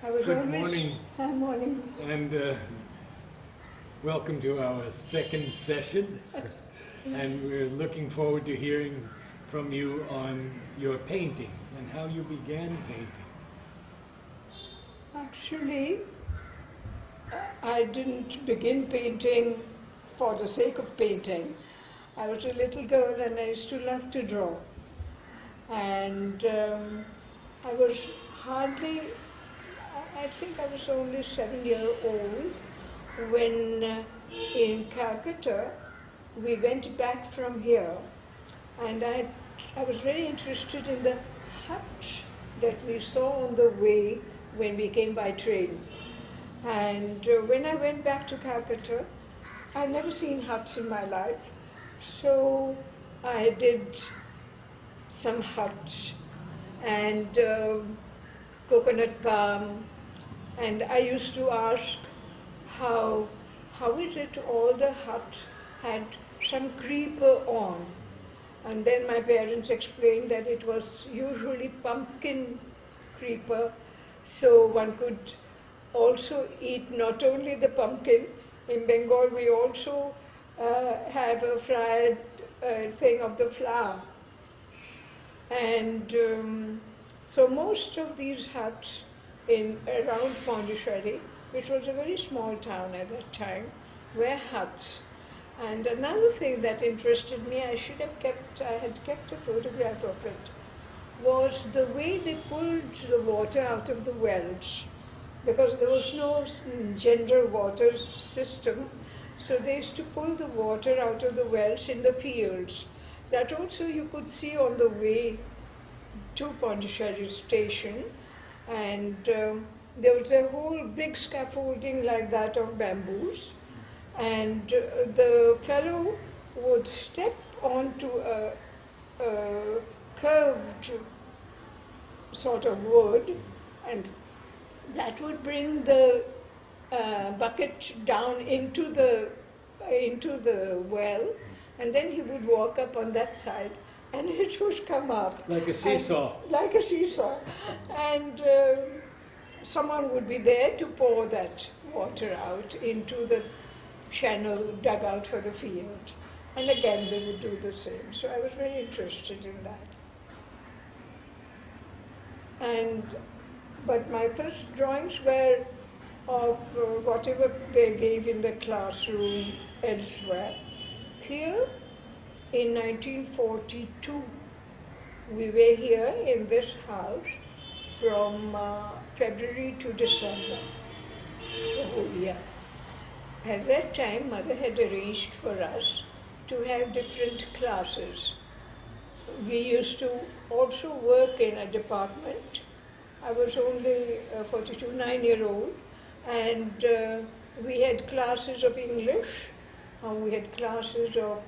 Good morning. Morning. And welcome to our second session. And we're looking forward to hearing from you on your painting and how you began painting. Actually, I didn't begin painting for the sake of painting. I was a little girl and I used to love to draw. And I was I think I was only 7 years old when in Calcutta we went back from here, and I was very interested in the hut that we saw on the way when we came by train. And when I went back to Calcutta, I've never seen huts in my life, so I did some huts and coconut palm, and I used to ask how is it all the huts had some creeper on, and then my parents explained that it was usually pumpkin creeper, so one could also eat not only the pumpkin. In Bengal we also have a fried thing of the flour. And so most of these huts around Pondicherry, which was a very small town at that time, were huts. And another thing that interested me, I had kept a photograph of it, was the way they pulled the water out of the wells, because there was no general water system, so they used to pull the water out of the wells in the fields. That also you could see on the way to Pondicherry station, and there was a whole big scaffolding like that of bamboos, and the fellow would step onto a curved sort of wood, and that would bring the bucket down into the well, and then he would walk up on that side, and it would come up. Like a seesaw. Like a seesaw. And someone would be there to pour that water out into the channel dug out for the field. And again, they would do the same. So I was very interested in that. But my first drawings were of whatever they gave in the classroom elsewhere. Here, in 1942, we were here in this house from February to December, the whole year. At that time, Mother had arranged for us to have different classes. We used to also work in a department. I was only 9-year-old, and we had classes of English. We had classes of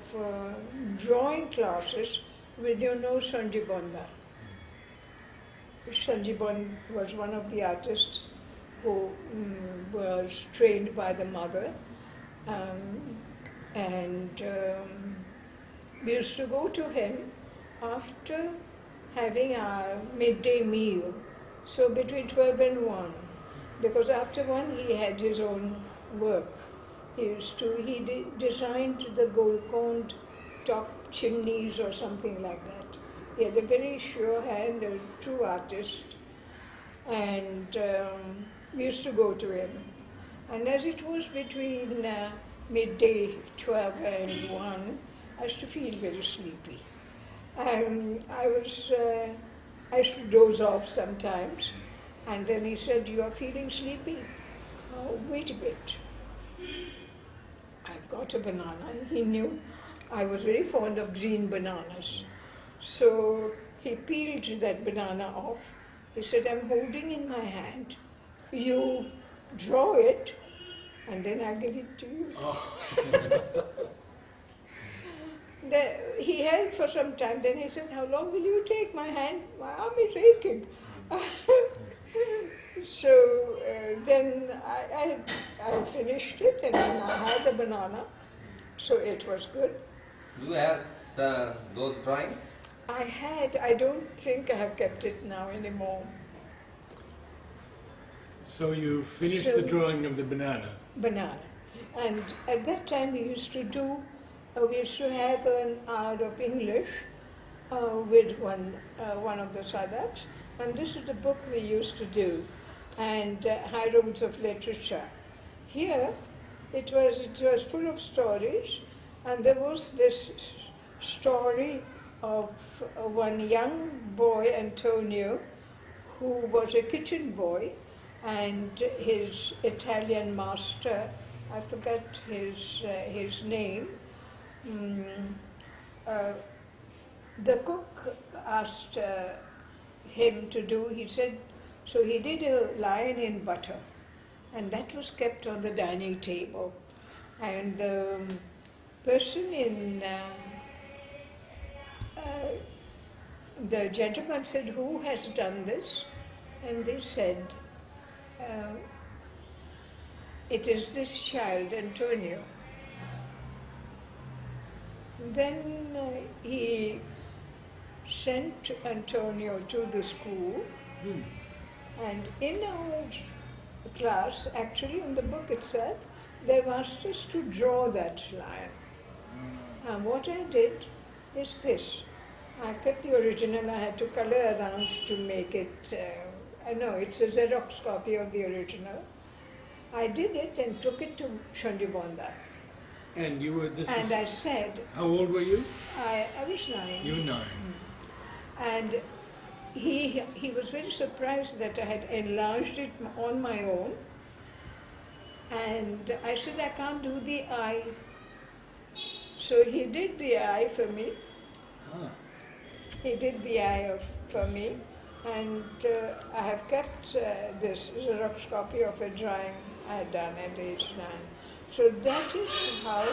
drawing classes with, Sanjibonda. Sanjibon was one of the artists who was trained by the mother. We used to go to him after having our midday meal, so between 12 and 1, because after 1 he had his own work. He designed the gold-coned top chimneys or something like that. He had a very sure hand, a true artist, and we used to go to him. And as it was between midday 12 and 1, I used to feel very sleepy. I used to doze off sometimes, and then he said, "You are feeling sleepy? Oh, wait a bit. I've got a banana." And he knew I was very fond of green bananas. So he peeled that banana off. He said, "I'm holding in my hand. You draw it, and then I'll give it to you." Oh. He held for some time, then he said, "How long will you take my hand? My arm is aching." So then I finished it, and then I had the banana, so it was good. You have those drawings? I don't think I have kept it now anymore. So you finished So- the drawing of the banana. banana. And at that time we used to have an hour of English with one of the sadhaks, and this is the book we used to do, and High Roads of Literature. Here, it was full of stories, and there was this story of one young boy, Antonio, who was a kitchen boy, and his Italian master, I forgot his name. The cook asked him to do, he said, so he did a lion in butter, and that was kept on the dining table. And the person the gentleman said, who has done this? And they said, it is this child, Antonio. Then he sent Antonio to the school, and in our class, actually in the book itself, they've asked us to draw that lion. And what I did is this. I kept the original, I had to color around to make it, I know it's a Xerox copy of the original. I did it and took it to Chandibonda. And you were, I said, how old were you? I was 9. You were 9. And he was very surprised that I had enlarged it on my own. And I said, I can't do the eye. So he did the eye for me. Ah. He did the eye for me. And I have kept this Xerox copy of a drawing I had done at age 9. So that is how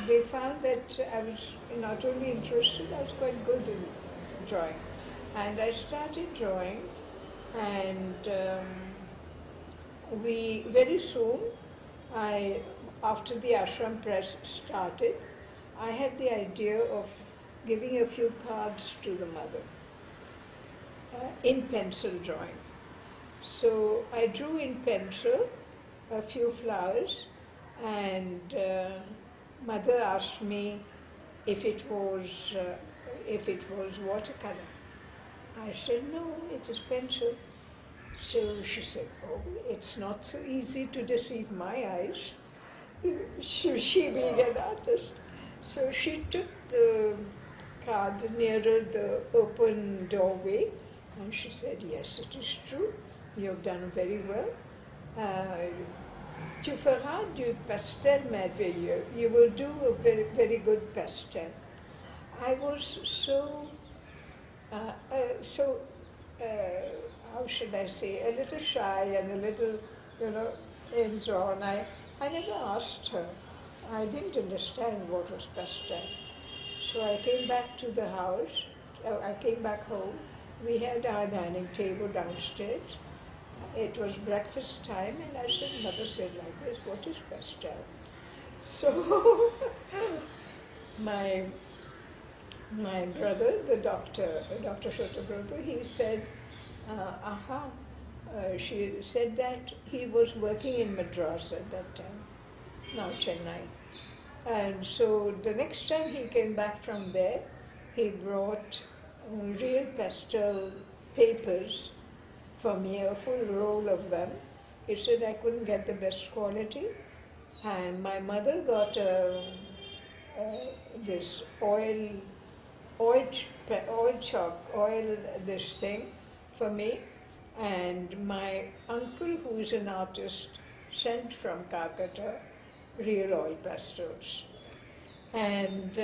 they found that I was not only interested, I was quite good in drawing. And I started drawing, and we very soon, after the ashram press started, I had the idea of giving a few cards to the mother in pencil drawing. So I drew in pencil a few flowers, and mother asked me if it was watercolor. I said, no, it is pencil. So she said, oh, it's not so easy to deceive my eyes, she being an artist. So she took the card nearer the open doorway, and she said, yes, it is true, you have done very well. Tu feras du pastel merveilleux. You will do a very, very good pastel. I was so, how should I say, a little shy and a little, indrawn. I never asked her. I didn't understand what was pastel. So I came back to the house. I came back home. We had our dining table downstairs. It was breakfast time, and I said, mother said like this, what is pastel? So my brother, Dr. Shotabrother, he said, she said that he was working in Madras at that time, now Chennai. And so the next time he came back from there, he brought real pastel papers for me, a full roll of them. He said I couldn't get the best quality, and my mother got this this thing for me, and my uncle, who is an artist, sent from Calcutta real oil pastels, and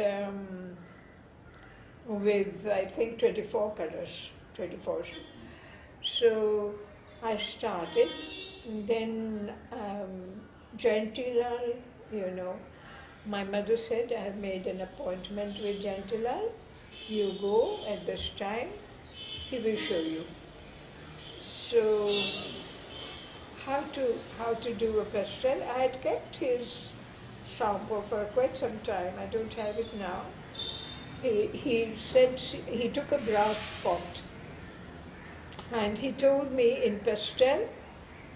with I think 24 colors, 24. So I started, and then Jayantilal, my mother said, I have made an appointment with Jayantilal. You go at this time, he will show you. So how to do a pastel? I had kept his sample for quite some time. I don't have it now. He said he took a brass pot, and he told me in pastel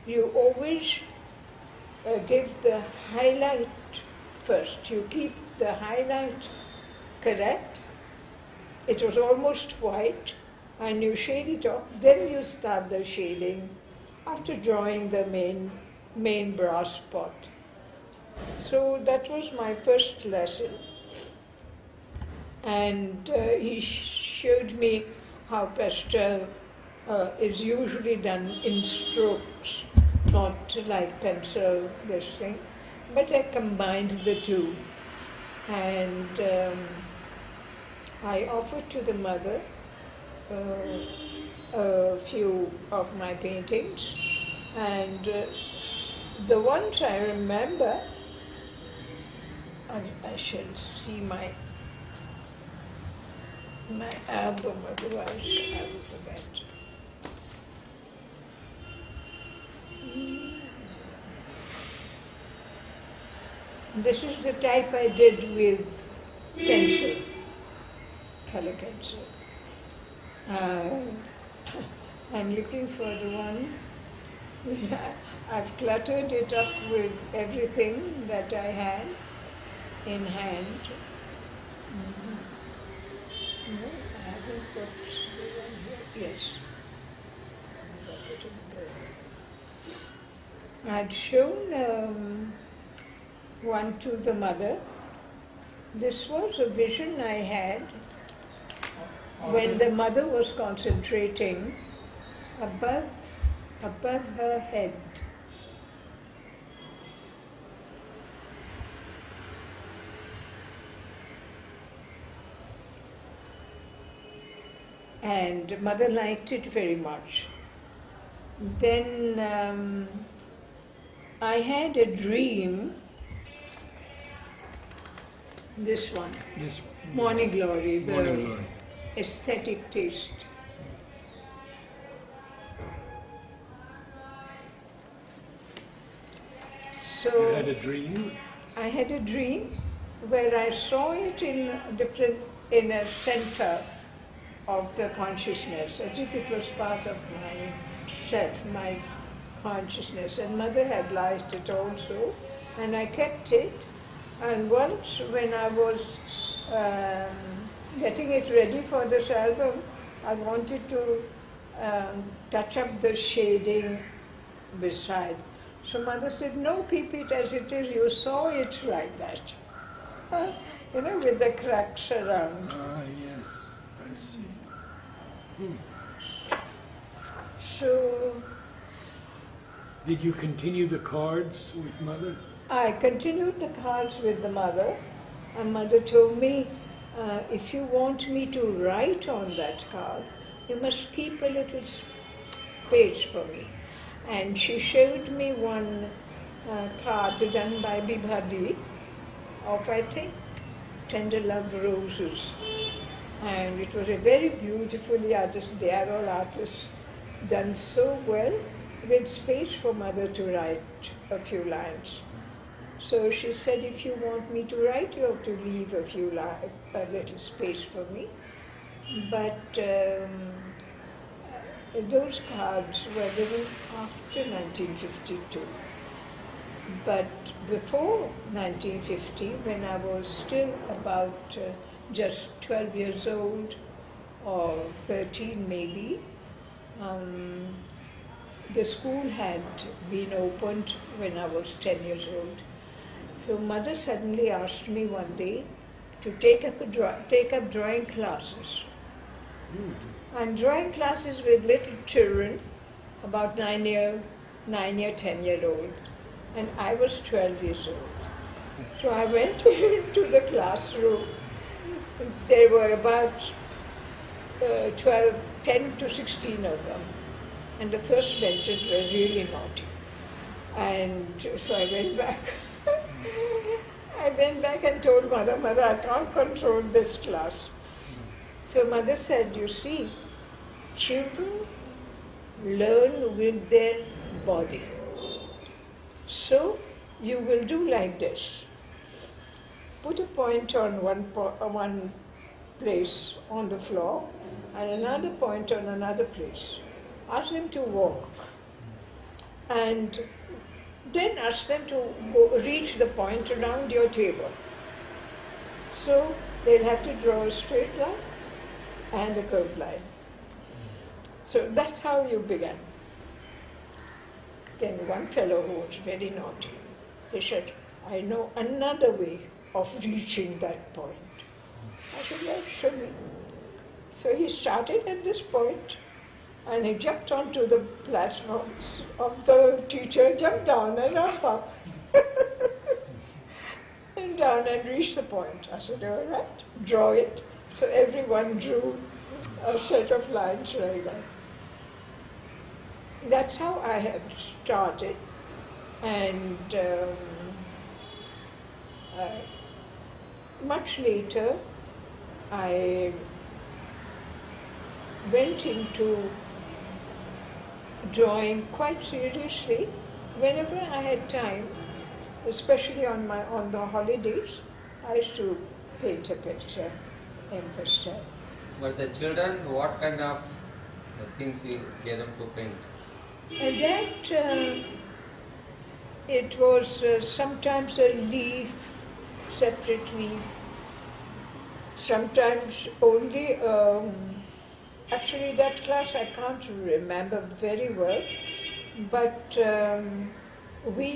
you always give the highlight first. You keep the highlight correct. It was almost white, and you shade it off. Then you start the shading after drawing the main brass spot. So that was my first lesson. And he showed me how pastel is usually done in strokes, not like pencil, this thing. But I combined the two. And I offered to the mother a few of my paintings. And the ones I remember, I shall see my album, otherwise I will forget. This is the type I did with pencil, color pencil. I'm looking for the one. I've cluttered it up with everything that I had in hand. No, I haven't got the one here. Yes. I got it in there. I'd shown one to the mother. This was a vision I had when the mother was concentrating above her head. And mother liked it very much. Then I had a dream, this one, Morning Glory, the Morning Glory. aesthetic taste. So You had a dream? I had a dream where I saw it in a center of the consciousness, as if it was part of my self, my consciousness. And mother had liked it also, and I kept it. And once when I was getting it ready for this album, I wanted to touch up the shading beside. So mother said, no, keep it as it is. You saw it like that. With the cracks around. Ah, yes, I see. So Did you continue the cards with mother? I continued the cards with the mother, and mother told me, if you want me to write on that card, you must keep a little space for me. And she showed me one card done by Bibhadi of, I think, Tender Love Roses. And it was a very beautifully they are all artists, done so well, with space for mother to write a few lines. So she said, if you want me to write, you have to leave a little space for me. But those cards were given after 1952. But before 1950, when I was still about just 12 years old, or 13 maybe, the school had been opened when I was 10 years old. So mother suddenly asked me one day to take up drawing classes. And drawing classes with little children, about 10 year old. And I was 12 years old. So I went to the classroom. There were about 10 to 16 of them. And the first benches were really naughty. And so I went back. I went back and told mother, I can't control this class. So mother said, you see, children learn with their body. So you will do like this. Put a point on one place on the floor and another point on another place. Ask them to walk. and then ask them to go reach the point around your table. So they'll have to draw a straight line and a curved line. So that's how you began. Then one fellow who was very naughty, he said, I know another way of reaching that point. I said, well, show me. So he started at this point, and he jumped onto the platform of the teacher, jumped down and up. And down and reached the point. I said, all right, draw it. So everyone drew a set of lines like that. That's how I had started. And much later, I went into drawing quite seriously whenever I had time, especially on the holidays. I used to paint a picture in pastel. But the children, what kind of things you get them to paint? It was sometimes a leaf, separate leaf, sometimes only, actually that class I can't remember very well, but we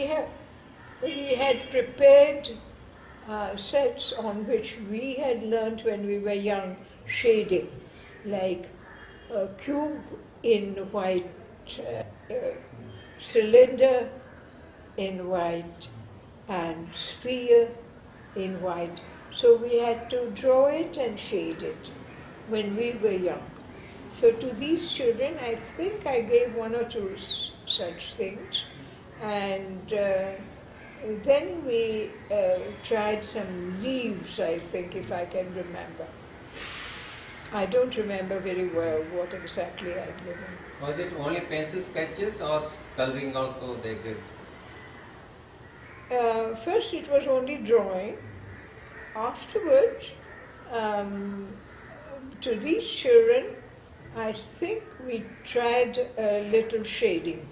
had prepared sets on which we had learned when we were young shading, like a cube in white, cylinder in white, and sphere in white. So we had to draw it and shade it when we were young. So to these children, I think I gave one or two such things. And then we tried some leaves, I think, if I can remember. I don't remember very well what exactly I'd given. Was it only pencil sketches or coloring also they did? First it was only drawing. Afterwards, to these children, I think we tried a little shading,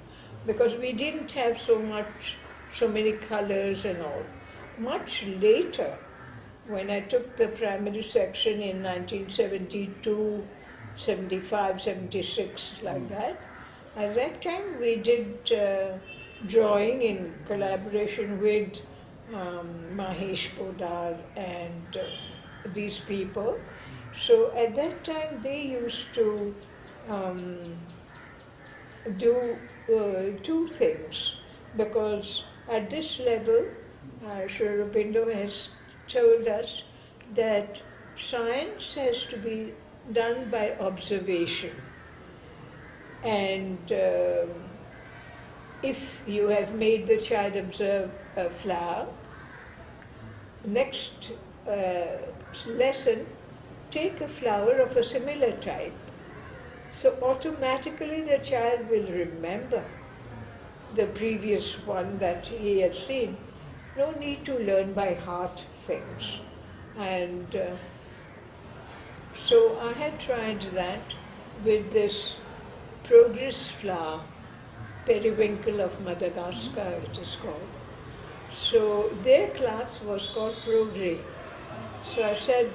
because we didn't have so many colors and all. Much later, when I took the primary section in 1972, 75, 76, like that, at that time we did drawing in collaboration with Mahesh Podar and these people. So at that time they used to do two things, because at this level, Sri Aurobindo has told us that science has to be done by observation. And if you have made the child observe a flower, next lesson, take a flower of a similar type. So automatically the child will remember the previous one that he had seen. No need to learn by heart things. And so I had tried that with this progress flower, periwinkle of Madagascar it is called. So their class was called Progrès. So I said,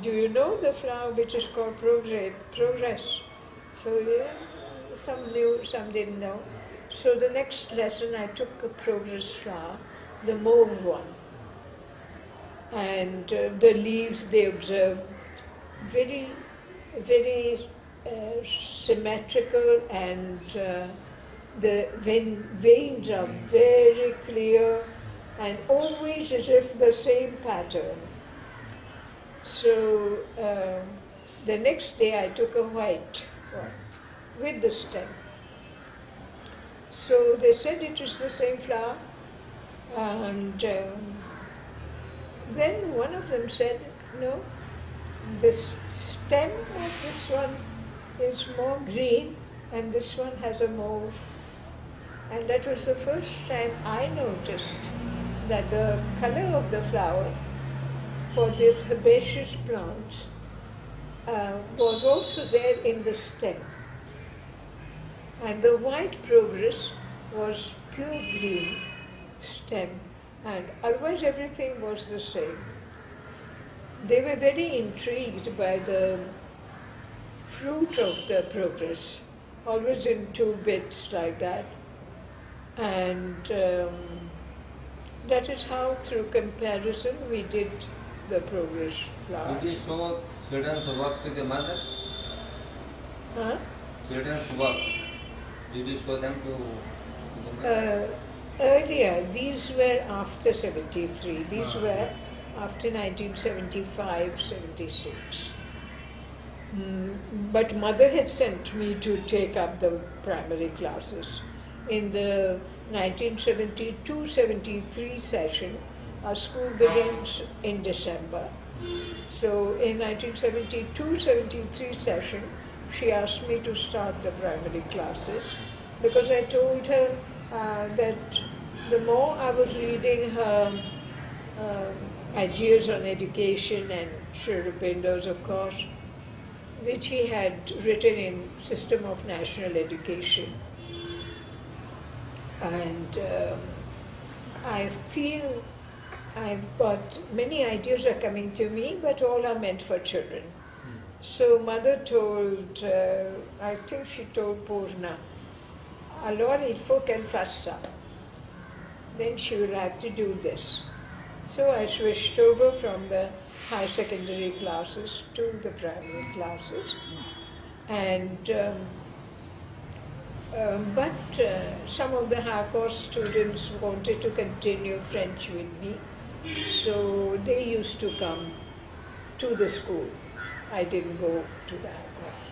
do you know the flower which is called Progress? So yeah, some knew, some didn't know. So the next lesson I took a progress flower, the mauve one. And the leaves they observed very, very symmetrical, and the veins are very clear and always as if the same pattern. So the next day I took a white one with the stem. So they said it is the same flower, and then one of them said, no, this stem of this one is more green and this one has a mauve. And that was the first time I noticed that the color of the flower for this herbaceous plant was also there in the stem. And the white progress was pure green stem, and otherwise everything was the same. They were very intrigued by the fruit of the progress, always in 2 bits like that. And that is how, through comparison, we did the progress flower. Did you show children's works to the mother? Huh? Children's works. Did you show them to the mother? Earlier, these were after 73. These Ah, were yes. after 1975, 76. But mother had sent me to take up the primary classes. In the 1972-73 session, our school begins in December. So in 1972-73 session, she asked me to start the primary classes because I told her that the more I was reading her ideas on education, and Sri Rupinder's, of course, which he had written in System of National Education. And I feel I've got many ideas are coming to me, but all are meant for children. So mother told, I think she told Purna, allora il faut qu'elle fasse ça. Then she will have to do this. So I switched over from the high secondary classes to the primary classes. And but some of the high course students wanted to continue French with me, so they used to come to the school. I didn't go to the high course.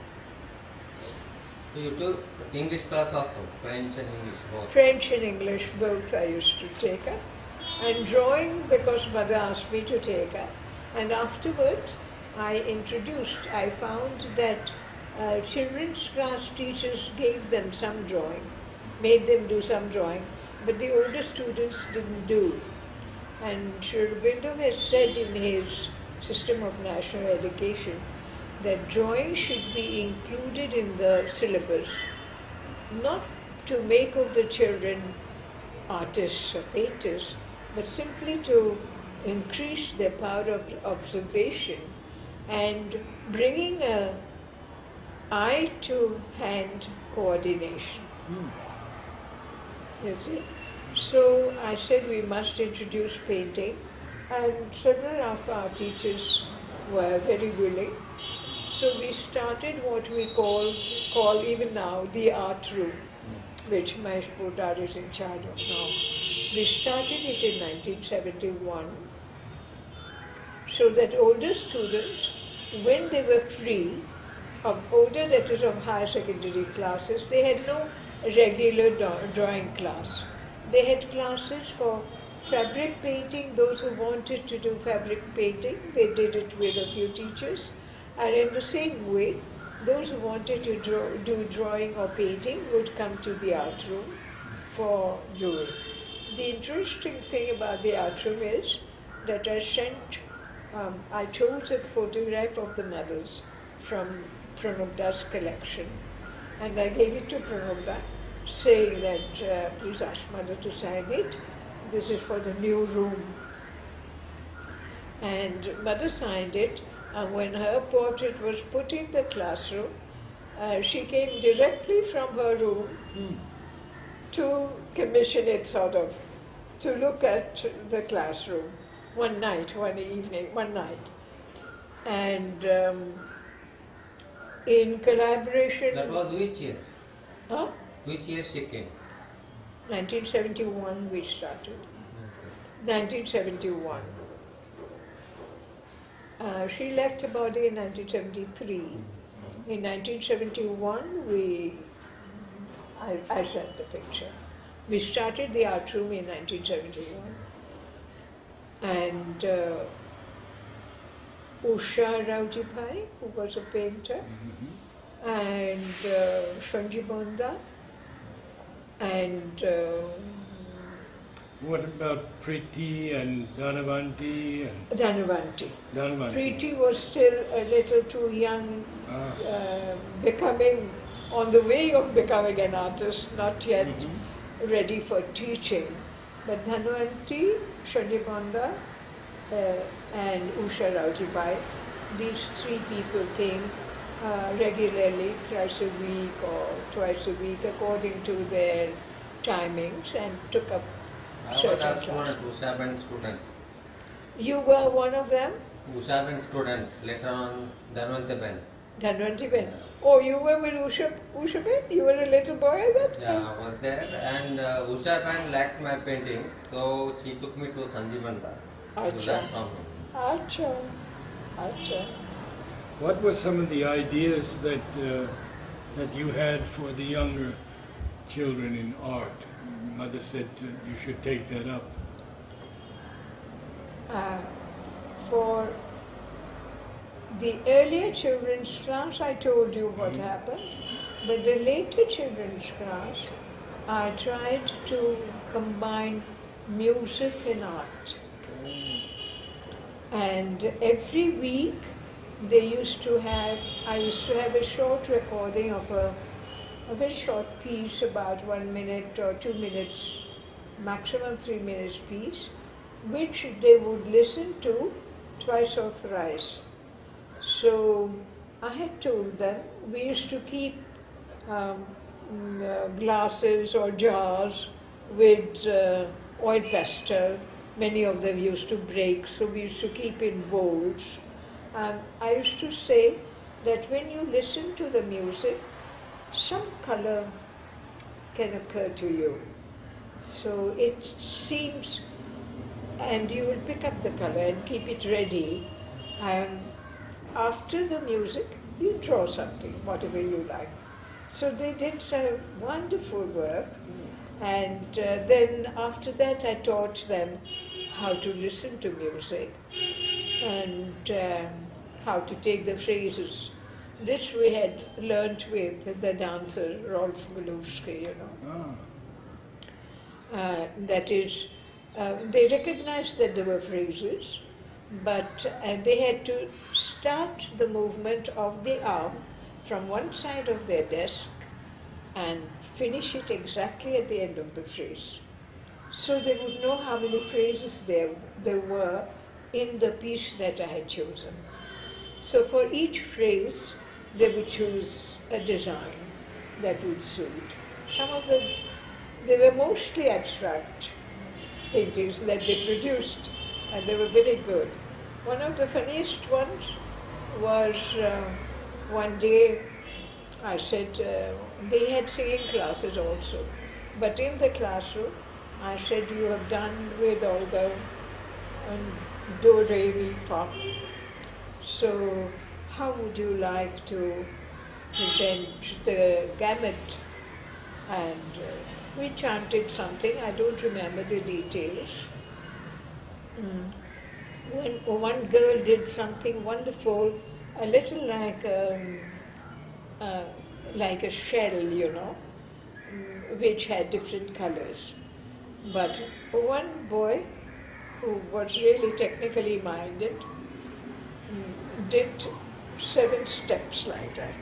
So you took English class also, French and English both. French and English both I used to take up, and drawing because mother asked me to take up. And afterward I found that children's class teachers gave them some drawing, made them do some drawing, but the older students didn't do. And Sri Aurobindo has said in his System of National Education that drawing should be included in the syllabus, not to make of the children artists or painters, but simply to increase their power of observation and bringing a eye to hand coordination. You see? So I said we must introduce painting, and several of our teachers were very willing. So we started what we call even now the art room, which Mahesh Poddar is in charge of now. We started it in 1971, so that older students, when they were free, older, that is of higher secondary classes, they had no regular drawing class. They had classes for fabric painting. Those who wanted to do fabric painting, they did it with a few teachers. And in the same way, those who wanted to do drawing or painting would come to the art room for doing. The interesting thing about the art room is that I chose a photograph of the mothers from Pranabda's collection, and I gave it to Pranabda, saying that please ask mother to sign it. This is for the new room. And mother signed it, and when her portrait was put in the classroom, she came directly from her room to commission it, sort of, to look at the classroom one night. And in collaboration... That was which year? Huh? Which year she came? 1971 we started. 1971. She left her body in 1973. In 1971 I sent the picture. We started the art room in 1971. And Usha Raujipai, who was a painter, and Shanji Bonda, and What about Priti and Dhanavanti? Dhanavanti. Dhanavanti. Preeti was still a little too young, becoming on the way of becoming an artist, not yet ready for teaching. But Dhanwanti, Shandibanda, and Usha Raujibai, these three people came regularly, thrice a week or twice a week, according to their timings, and took up I was certain a classes. student, Ushaben student. You were one of them? Ushaben student, later on Dhanwante Ben. Dhanwanti Ben. Oh, you were with Usha Ben? You were a little boy at that Yeah, time? I was there, and Usha Ben liked my paintings, so she took me to Sanjivanda to Acha. learn from him. Acha. Acha. What were some of the ideas that you had for the younger children in art? Mother said you should take that up. For the earlier children's class, I told you what happened, but the later children's class, I tried to combine music and art. And every week, I used to have a short recording of a very short piece, about 1 minute or 2 minutes, maximum 3 minutes piece, which they would listen to twice or thrice. So I had told them, we used to keep glasses or jars with oil pastel. Many of them used to break, so we used to keep in bowls. I used to say that when you listen to the music, some color can occur to you. So it seems, and you will pick up the color and keep it ready. And after the music, you draw something, whatever you like. So they did some wonderful work. And then after that, I taught them how to listen to music and how to take the phrases. This we had learnt with the dancer Rolf Golowski, you know. That is, they recognized that there were phrases, but they had to start the movement of the arm from one side of their desk and finish it exactly at the end of the phrase. So they would know how many phrases there were in the piece that I had chosen. So for each phrase, they would choose a design that would suit. Some of them, they were mostly abstract paintings that they produced, and they were very good. One of the funniest ones was one day I said, they had singing classes also, but in the classroom I said, you have done with all the do, re, mi, fa. So how would you like to present the gamut? And we chanted something, I don't remember the details. When one girl did something wonderful, a little like a shell, you know, which had different colors. But one boy who was really technically minded did 7 steps like that.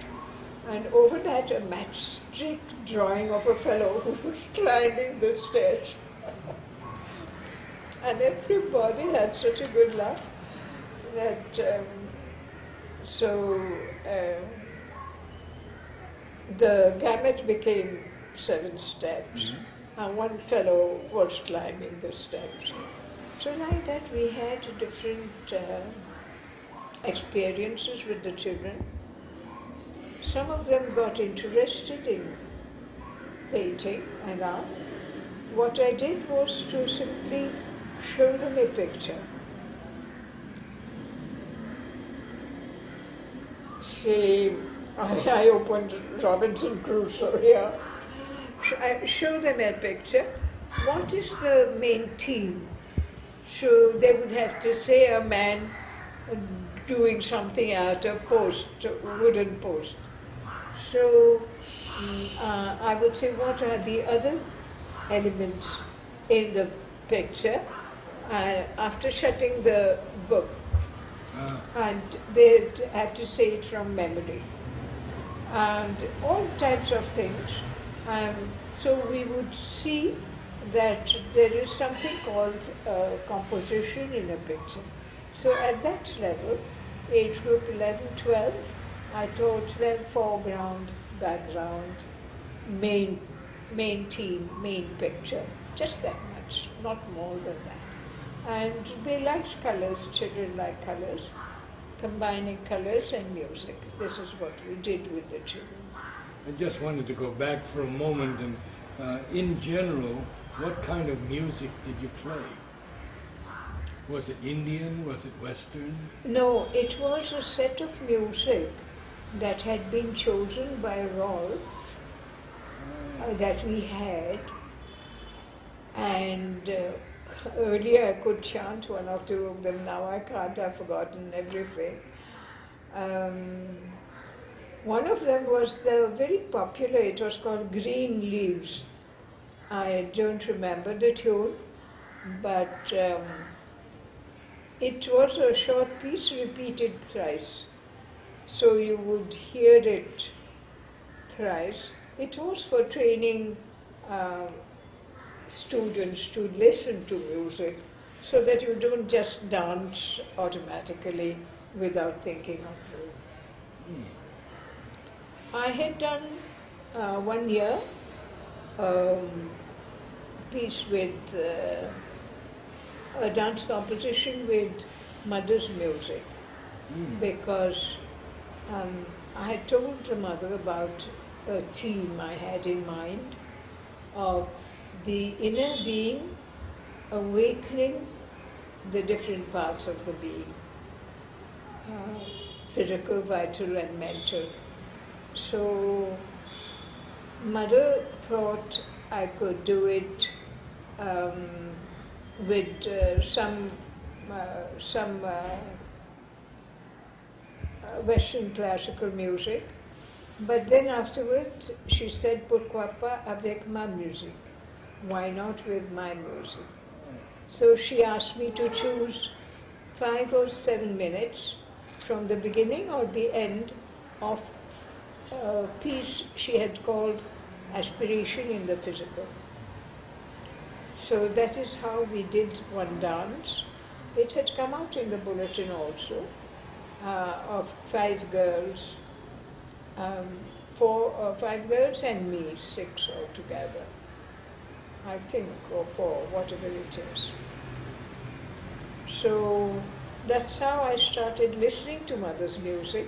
And over that, a matchstick drawing of a fellow who was climbing the stairs. And everybody had such a good laugh that the gamut became 7 steps, and one fellow was climbing the steps. So like that we had different experiences with the children. Some of them got interested in painting and art. What I did was to simply show them a picture. Say, I opened Robinson Crusoe here. I show them a picture. What is the main theme? So they would have to say a man doing something at a post, a wooden post. So I would say, what are the other elements in the picture? After shutting the book, and they'd have to say it from memory. and all types of things. Um, so we would see that there is something called composition in a picture. So at that level, age group 11, 12, I taught them foreground, background, main theme, main picture, just that much, not more than that. And they liked colors, children like colors, combining colors and music. This is what we did with the children. I just wanted to go back for a moment and, in general, what kind of music did you play? Was it Indian? Was it Western? No, it was a set of music that had been chosen by Rolf that we had. And earlier I could chant one or two of them, now I can't, I've forgotten everything. One of them was very popular, it was called Green Leaves. I don't remember the tune, but it was a short piece repeated thrice. So you would hear it thrice. It was for training students to listen to music so that you don't just dance automatically without thinking of this. I had done 1 year piece with a dance composition with mother's music because I had told the mother about a theme I had in mind of the inner being awakening the different parts of the being, physical, vital and mental. So mother thought I could do it with some Western classical music, but then afterwards she said, "Pourquoi pas avec ma musique? Why not with my music?" So she asked me to choose 5 or 7 minutes from the beginning or the end of a piece she had called Aspiration in the Physical. So that is how we did one dance. It had come out in the bulletin also, of 5 girls, 5 girls and me, 6 altogether, I think, or 4, whatever it is. So that's how I started listening to mother's music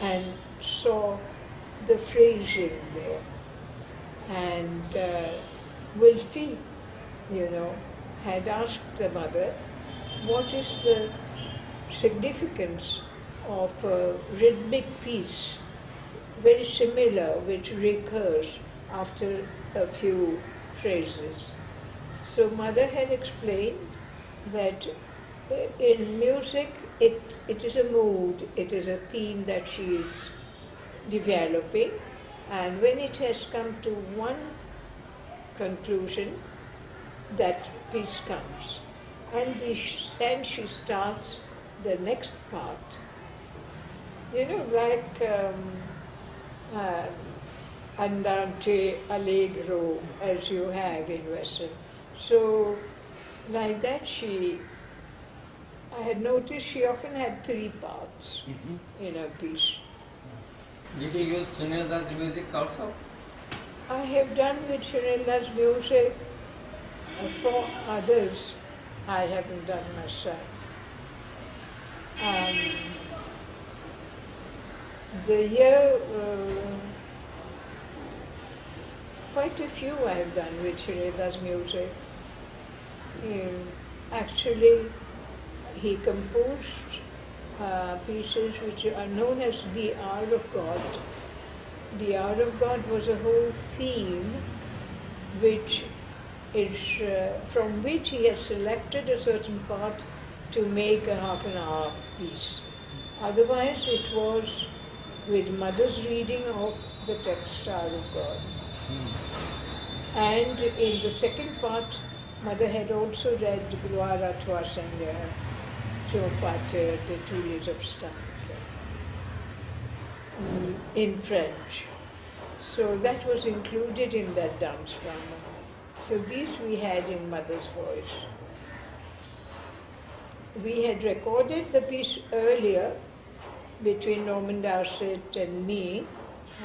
and saw the phrasing there. And Wilfie, had asked the mother, what is the significance of a rhythmic piece, very similar, which recurs after a few phrases. So mother had explained that in music it is a mood, it is a theme that she is developing, and when it has come to one conclusion, that piece comes. And then she starts the next part. Like Andante Allegro, as you have in Western. So, like that, I had noticed she often had 3 parts in a piece. Did you use Sunilda's music also? I have done with Sunilda's music for others. I haven't done myself. The year, quite a few I have done with Sunilda's music. Actually, he composed pieces which are known as the Hour of God. The Hour of God was a whole theme which is from which he has selected a certain part to make a half-an-hour piece. Otherwise, it was with mother's reading of the text Hour of God. And in the second part, mother had also read Gloire à toi, Seigneur, Sur Pater, the 2 years of stanza. in French. So that was included in that dance drama. So these we had in mother's voice. We had recorded the piece earlier between Norman Dowsett and me,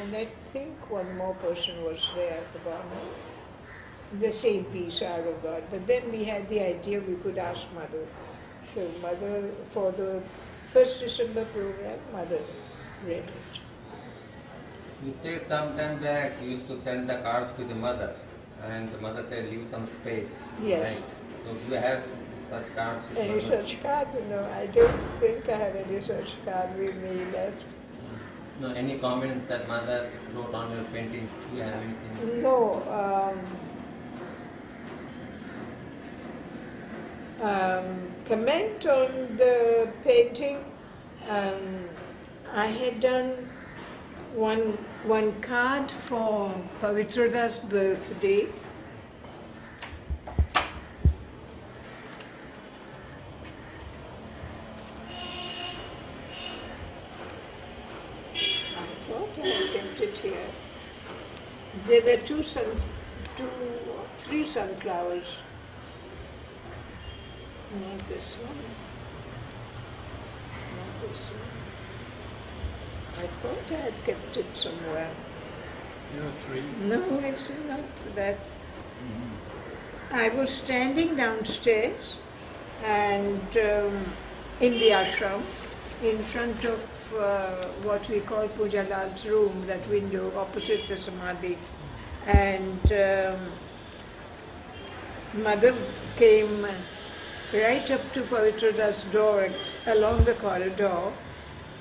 and I think one more person was there, I forgot. The same piece, Hour of God. But then we had the idea we could ask Mother. So Mother, for the 1st December program, Mother read it. You said some time back you used to send the cards to the mother, and the mother said leave some space. Yes. Right? So do you have such cards? with Any mothers? such card? No, I don't think I have any such card with me left. No, any comments that mother wrote on your paintings? Do you have anything? No. Comment on the painting. I had done one card for Pavitrada's birthday. I thought I had kept it here. There were three sunflowers. Not this one. Not this one. I thought I had kept it somewhere. There are 3. No, it's not that. I was standing downstairs and in the ashram, in front of what we call Puja Lal's room, that window opposite the Samadhi. And Mother came right up to Pavitrada's door along the corridor,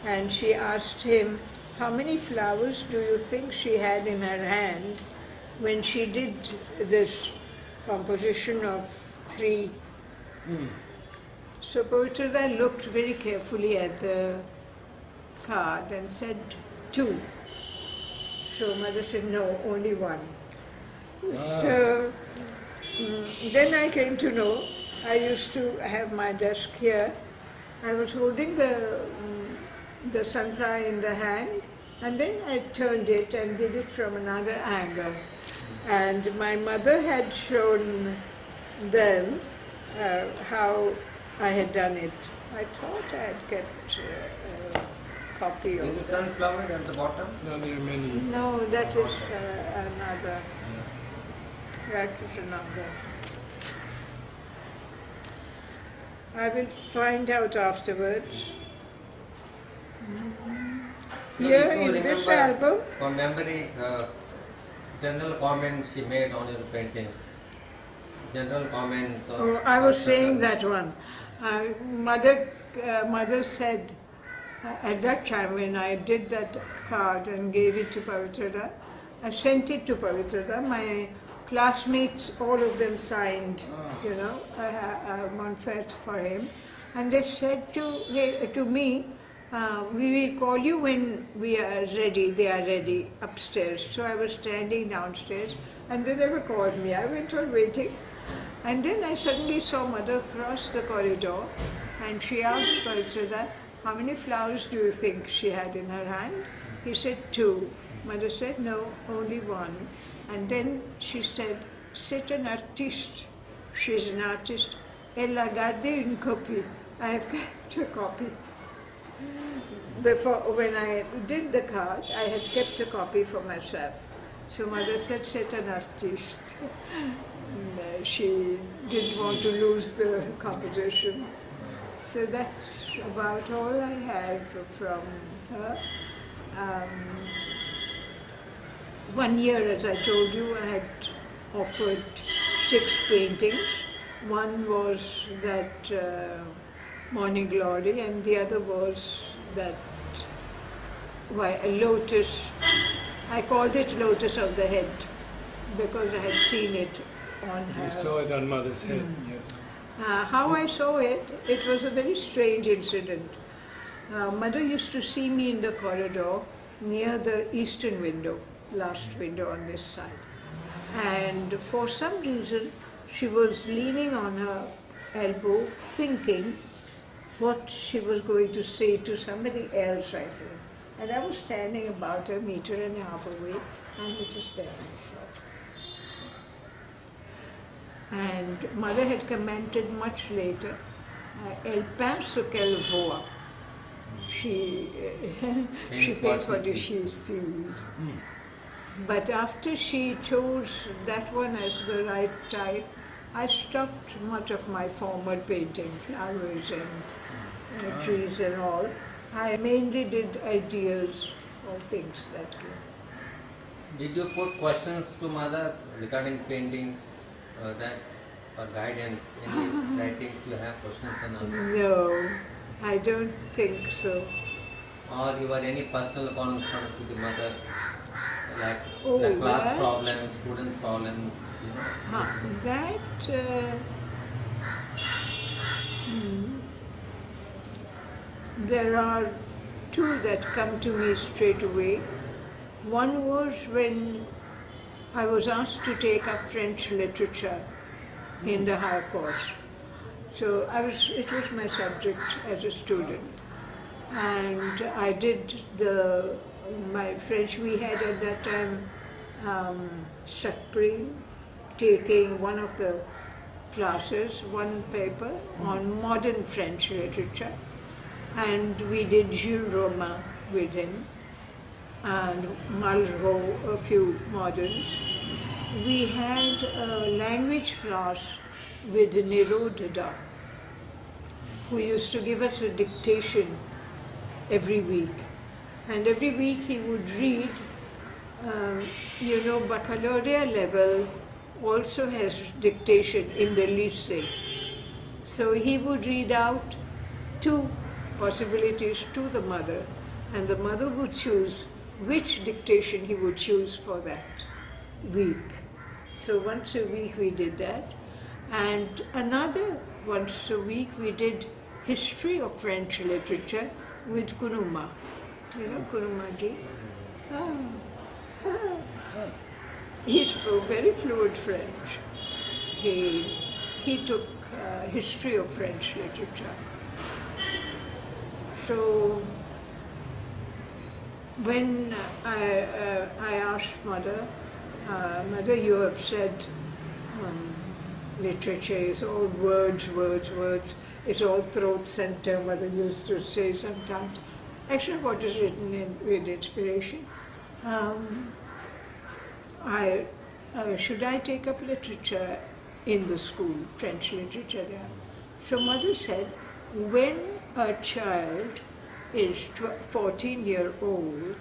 and she asked him, how many flowers do you think she had in her hand when she did this composition of 3? So Pavitrada looked very carefully at the card and said 2. So Mother said, no, only 1. So then I came to know, I used to have my desk here. I was holding the sunflower in the hand, and then I turned it and did it from another angle. And my mother had shown them how I had done it. I thought I had kept a copy of Is the it. sunflower at the bottom? No, there are many. No, that is another. That is another. I will find out afterwards. So Here if you in this remember, album, from memory, general comments she made on your paintings. General comments. Or I was saying that one. Mother said at that time when I did that card and gave it to Pavitrada, I sent it to Pavitrada. My classmates, all of them signed, Montfort for him. And they said to me, we will call you when we are ready, they are ready upstairs. So I was standing downstairs and they never called me. I went on waiting. And then I suddenly saw Mother cross the corridor and she asked Pavitrada, how many flowers do you think she had in her hand? He said 2. Mother said, no, only 1. And then she said, c'est un artiste. She's an artist. Elle a gardé une copie. I have kept a copy. Before, when I did the card, I had kept a copy for myself. So Mother said, c'est un artiste. And, she didn't want to lose the composition. So that's about all I have from her. 1 year, as I told you, I had offered 6 paintings. One was that Morning Glory, and the other was that a lotus. I called it Lotus of the Head because I had seen it on her. You saw it on Mother's head, yes. How I saw it, it was a very strange incident. Mother used to see me in the corridor near the eastern window, last window on this side. And for some reason, she was leaning on her elbow, thinking what she was going to say to somebody else, I think. And I was standing about a meter and a half away, and it is there. And mother had commented much later, elle peint ce qu'elle voit. She paints what she sees. But after she chose that one as the right type, I stopped much of my former painting, flowers and trees and all. I mainly did ideas or things that came. Did you put questions to mother regarding paintings, that for guidance? Any writings you have questions and answers? No, I don't think so. Or you had any personal conference with the mother, like, Oh, like class that? problems, students' problems, you know? There are two that come to me straight away. One was when I was asked to take up French literature in the higher course. So it was my subject as a student. And I did my French, we had at that time Sakpri, taking one of the classes, one paper on modern French literature. And we did Jules Romain with him, and Malraux, a few moderns. We had a language class with Nirodha, who used to give us a dictation every week. And every week he would read, baccalaureate level also has dictation in the lycée. So he would read out two possibilities to the mother, and the mother would choose which dictation he would choose for that week. So once a week we did that, and another once a week we did history of French literature with Kunuma. You know Kunuma ji? He spoke very fluent French. He took history of French literature. So when I asked Mother, Mother, you have said literature is all words, words, words. It's all throat center, Mother used to say sometimes. Actually, what is written with inspiration? Should I take up literature in the school, French literature there? So Mother said, when a child is 14-year-old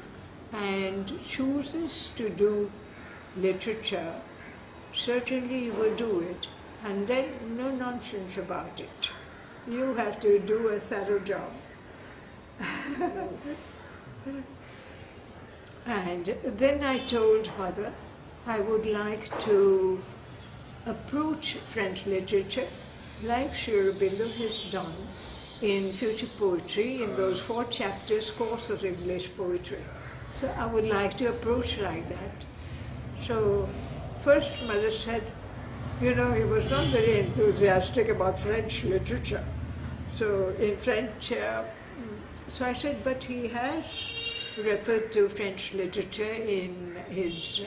and chooses to do literature, certainly you will do it, and then no nonsense about it. You have to do a thorough job. And then I told Mother I would like to approach French literature like Sri Aurobindo has done in Future Poetry, in those 4 chapters, Course of English Poetry. So I would like to approach like that. So first Mother said, he was not very enthusiastic about French literature. So in French, so I said, but he has referred to French literature in his,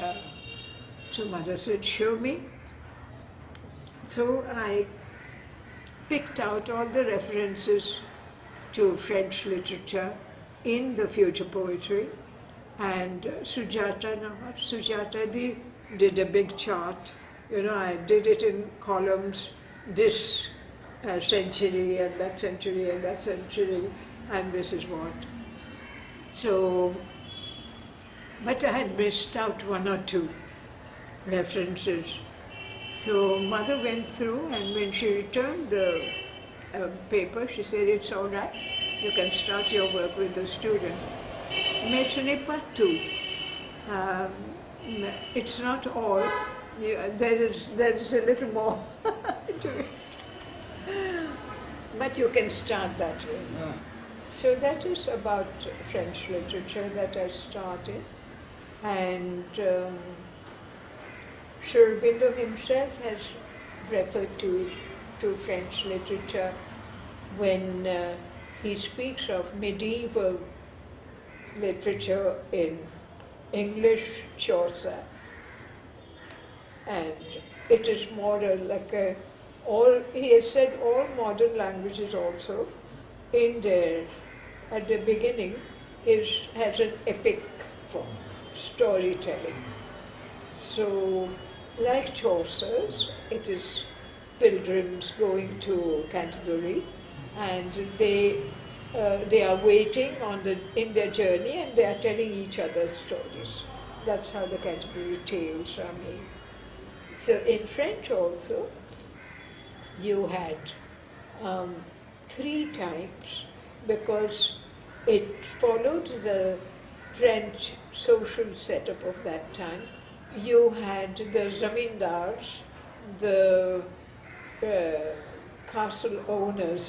so Mother said, show me. So I picked out all the references to French literature in the Future Poetry, and Sujata did a big chart. I did it in columns, this century and that century and that century, and this is what. So, but I had missed out 1 or 2 references. So Mother went through, and when she returned the paper, she said, it's all right, you can start your work with the student. Mais ce n'est pas tout. It's not all. There is a little more to it. But you can start that way. So that is about French literature that I started. And Sri Aurobindo himself has referred to French literature when he speaks of medieval literature in English, Chaucer, and it is modern, he has said all modern languages also in there at the beginning has an epic form, storytelling. So, like Chaucer's, it is pilgrims going to Canterbury, and they are waiting in their journey, and they are telling each other stories. That's how the Canterbury Tales are made. So in French also, you had 3 types, because it followed the French social setup of that time. You had the zamindars, the castle owners,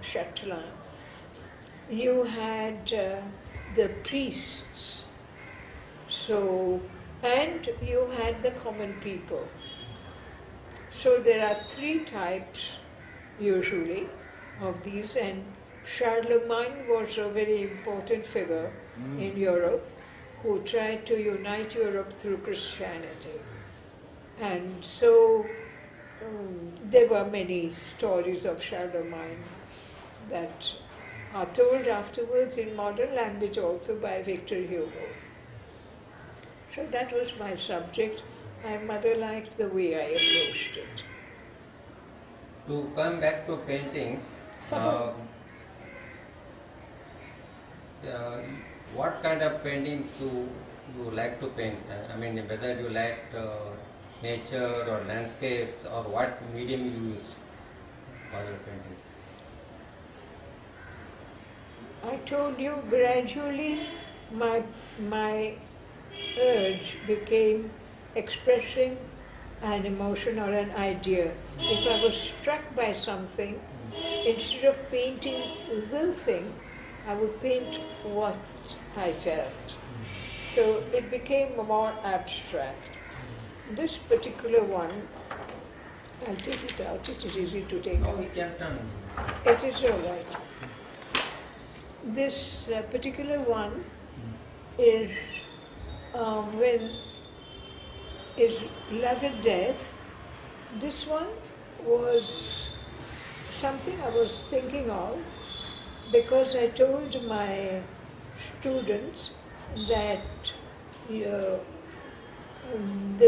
châtelain. You had the priests, and you had the common people. So there are 3 types usually of these, and Charlemagne was a very important figure in Europe who tried to unite Europe through Christianity. And so there were many stories of Charlemagne that are told afterwards in modern language also by Victor Hugo. So that was my subject. My mother liked the way I approached it. To come back to paintings, what kind of paintings you like to paint? I mean, whether you like nature or landscapes, or what medium you used for your paintings? I told you gradually my urge became expressing an emotion or an idea. If I was struck by something, instead of painting the thing, I would paint what I felt. So it became more abstract. This particular one, I'll take it out, it is easy to take out. We can turn. It is all right. This particular one is is Love and Death. This one was something I was thinking of because I told my students that they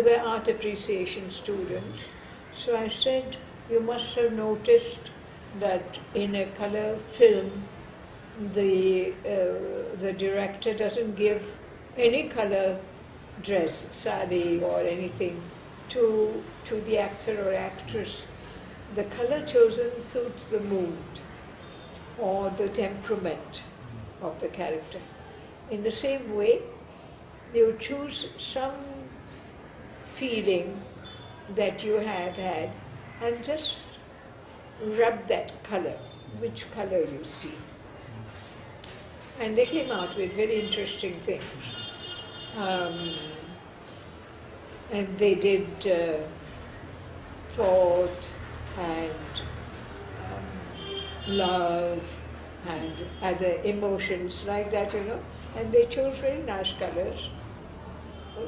were art appreciation students. So I said, you must have noticed that in a color film, the director doesn't give any color dress, sari or anything to the actor or actress. The color chosen suits the mood or the temperament of the character. In the same way, you choose some feeling that you have had and just rub that color, which color you see. And they came out with very interesting things. And they did thought and love and other emotions like that, and they chose very nice colors.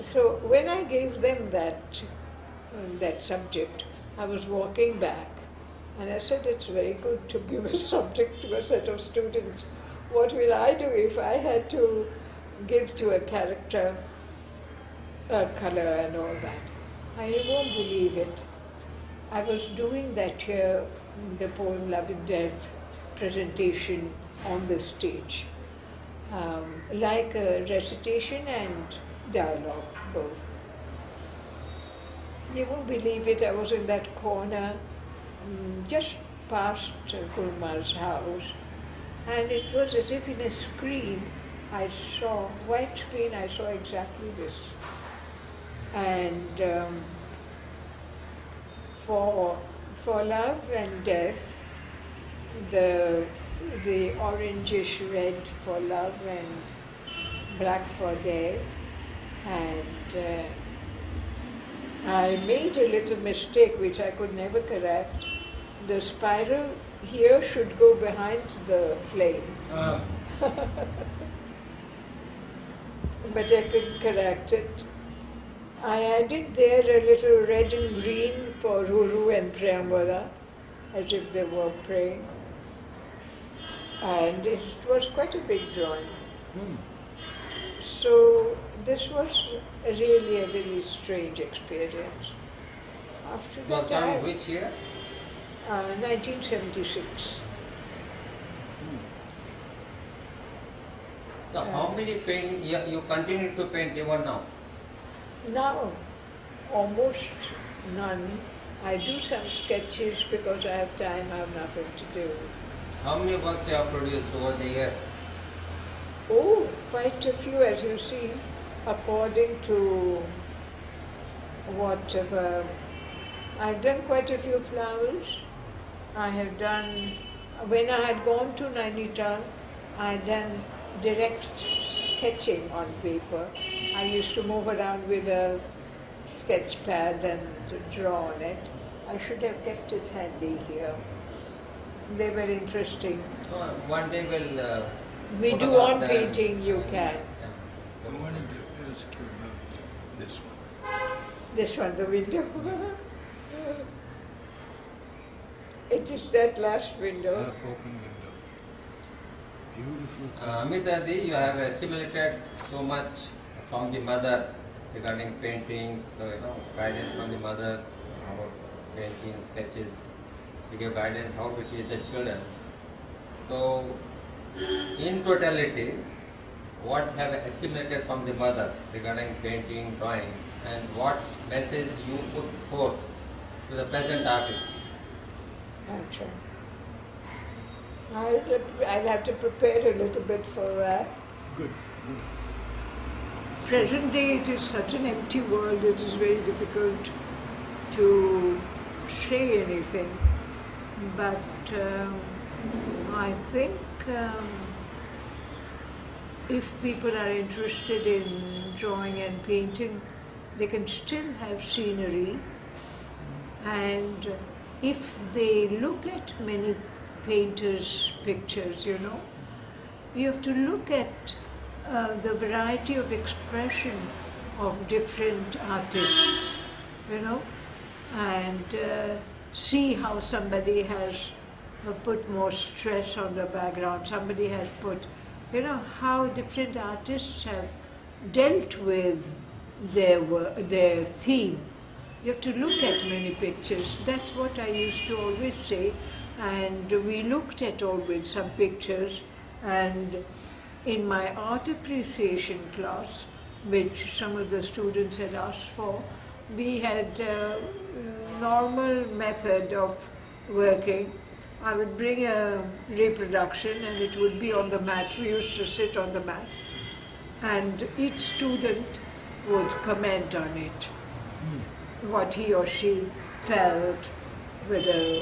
So when I gave them that subject, I was walking back and I said, it's very good to give a subject to a set of students. What will I do if I had to give to a character a color and all that? I won't believe it. I was doing that here, the poem Love and Death presentation on the stage, like a recitation and dialogue, both. You won't believe it, I was in that corner, just past Kurma's house, and it was as if in a screen, white screen, I saw exactly this. And for Love and Death, the orangish red for love and black for death, and I made a little mistake which I could never correct. The spiral here should go behind the flame. but I couldn't correct it. I added there a little red and green for Ruru and Priyambara, as if they were praying. And it was quite a big drawing. Hmm. So this was really a very strange experience. After It was that, done which year? 1976. So how many paint you continue to paint even now? Now, almost none. I do some sketches because I have time, I have nothing to do. How many works you have produced over the years? Oh, quite a few, as you see, according to whatever. I've done quite a few flowers. I have done, when I had gone to Nainital, I had done direct sketching on paper. I used to move around with a sketch pad and draw on it. I should have kept it handy here. They were interesting. One day we'll. We do photograph on them. painting, you can. I wanted to ask you about this one. This one, the window. It is that last window. Half open window. Beautiful. Amita Di, you have assimilated so much from the mother regarding paintings, guidance from the mother about painting, sketches. She gave guidance how to teach the children. So, in totality, what have assimilated from the mother regarding painting, drawings, and what message you put forth to the present artists? Gotcha. I'll have to prepare a little bit for that. Good. Present day, it is such an empty world, it is very difficult to say anything. But I think if people are interested in drawing and painting, they can still have scenery. And if they look at many painters' pictures, you have to look at the variety of expression of different artists, and see how somebody has put more stress on the background, somebody has put, how different artists have dealt with their theme. You have to look at many pictures. That's what I used to always say. And we looked at always some pictures, and in my art appreciation class, which some of the students had asked for, we had a normal method of working. I would bring a reproduction and it would be on the mat. We used to sit on the mat, and each student would comment on it, what he or she felt, whether,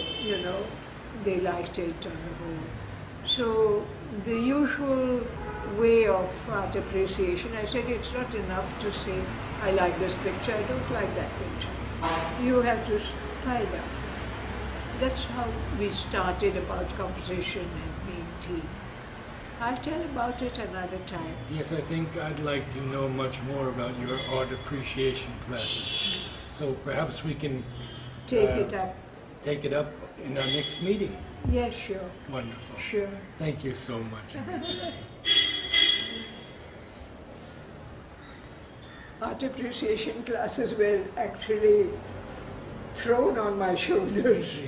they liked it on the whole. So the usual way of art appreciation, I said it's not enough to say, I like this picture, I don't like that picture. You have to find out. That's how we started about composition and painting. I'll tell about it another time. Yes, I think I'd like to know much more about your art appreciation classes. So perhaps we can Take it up. take it up in our next meeting. Yes, sure. Wonderful. Sure. Thank you so much. Art appreciation classes were actually thrown on my shoulders.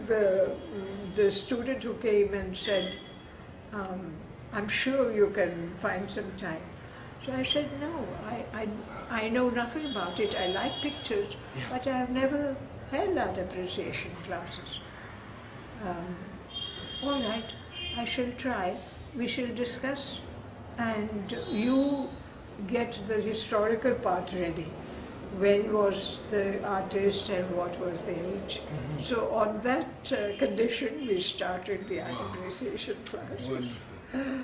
The student who came and said, I'm sure you can find some time. So I said, no, I know nothing about it. I like pictures, but I have never held art appreciation classes. All right, I shall try. We shall discuss, and you get the historical part ready. When was the artist and what was the age? Mm-hmm. So on that condition, we started the art appreciation class. Wonderful.